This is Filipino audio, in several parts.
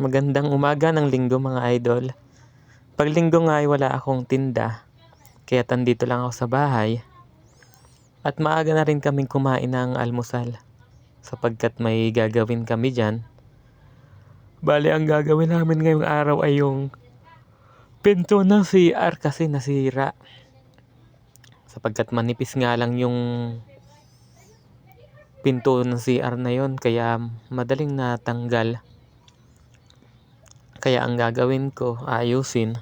Magandang umaga ng linggo mga idol. Pag linggo nga ay wala akong tinda, kaya tandito lang ako sa bahay. At maaga na rin kaming kumain ng almusal, sapagkat may gagawin kami dyan. Bali, ang gagawin namin ngayong araw ay yung pinto ng CR kasi nasira. Sapagkat manipis nga lang yung pinto ng CR na yon, kaya madaling natanggal. Kaya ang gagawin ko, ayusin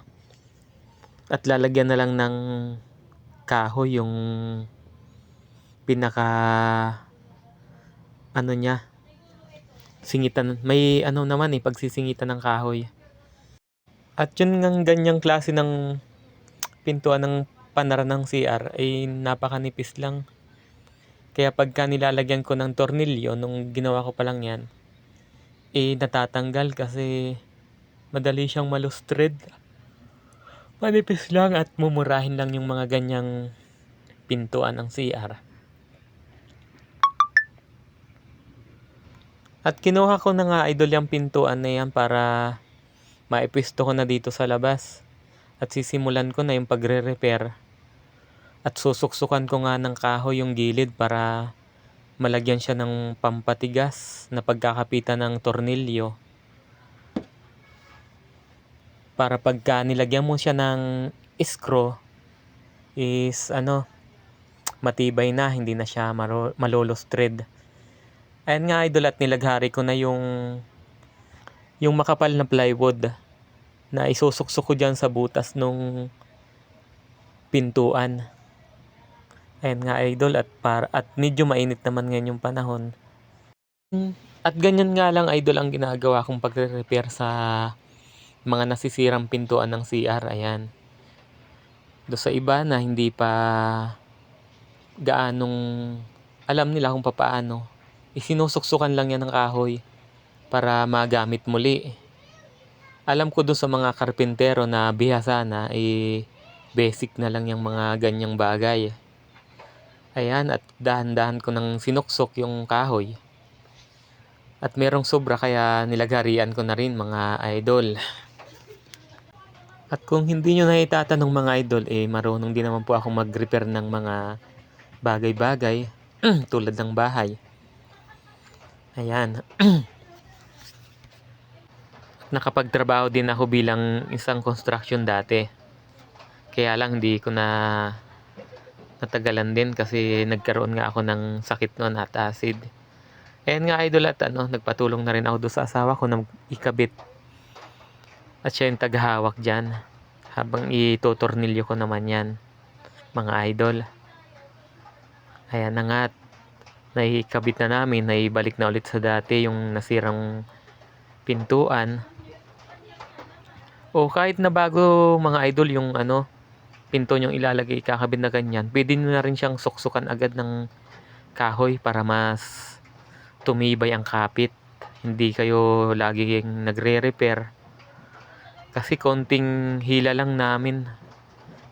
at lalagyan na lang ng kahoy yung pinaka niya, singitan. May naman pagsisingitan ng kahoy. At yun ngang ganyang klase ng pintuan ng panara ng CR ay napakanipis lang. Kaya pagka nilalagyan ko ng tornilyo, nung ginawa ko pa lang yan, natatanggal kasi madali siyang malustred. Manipis lang at mumurahin lang yung mga ganyang pintuan ng CR. At kinuha ko na nga idol yung pintuan na yan para maipwisto ko na dito sa labas. At sisimulan ko na yung pagre-repair. At susuksukan ko nga ng kahoy yung gilid para malagyan siya ng pampatigas na pagkakapitan ng tornilyo. Para pagka nilagyan mo siya ng screw is matibay na, hindi na siya malolostred. Ayan nga idol, at nilaghari ko na yung makapal na plywood na isusuksok ko dyan sa butas nung pintuan. Ayan nga idol, at medyo mainit naman ngayon yung panahon. At ganyan nga lang idol ang ginagawa kong pagre-repair sa mga nasisirang pintuan ng CR. Ayan. Do sa iba na hindi pa gaanong alam nila kung papaano, isinusuksukan lang yan ng kahoy para magamit muli. Alam ko doon sa mga karpintero na bihasa na, basic na lang yung mga ganyang bagay. Ayan, at dahan-dahan ko nang sinuksok yung kahoy. At merong sobra kaya nilagharian ko na rin mga idol. At kung hindi nyo na itatanong mga idol, marunong din naman po ako mag-repair ng mga bagay-bagay tulad ng bahay. Ayan. Nakapagtrabaho din ako bilang isang construction dati. Kaya lang hindi ko na natagalan din kasi nagkaroon nga ako ng sakit noon at acid. Ayan nga idol, at nagpatulong na rin ako doon sa asawa ko na ikabit. At siya yung taghahawak dyan habang itotornilyo ko naman yan mga idol. Ayan na nga, naikabit na namin, naibalik na ulit sa dati yung nasirang pintuan. O kahit na bago mga idol yung pinto nyong ilalagay, kakabit na ganyan, pwede nyo na rin siyang suksukan agad ng kahoy para mas tumibay ang kapit. Hindi kayo laging nagre-repair. Kasi konting hila lang namin,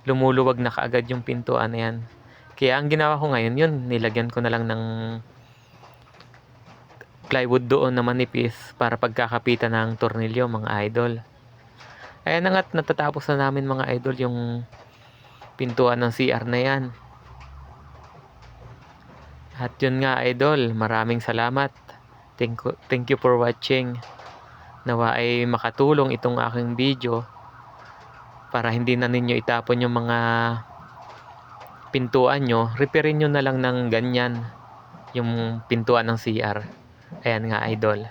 lumuluwag na kaagad yung pintuan na yan. Kaya ang ginawa ko ngayon, yun, nilagyan ko na lang ng plywood doon na manipis para pagkakapitan ng tornilyo mga idol. Ayan na nga't natatapos na namin mga idol yung pintuan ng CR na yan. At yun nga idol, maraming salamat. Thank you for watching. Nawa ay makatulong itong aking video para hindi na ninyo itapon yung mga pintuan nyo. Repairin nyo na lang ng ganyan yung pintuan ng CR. Ayan nga idol.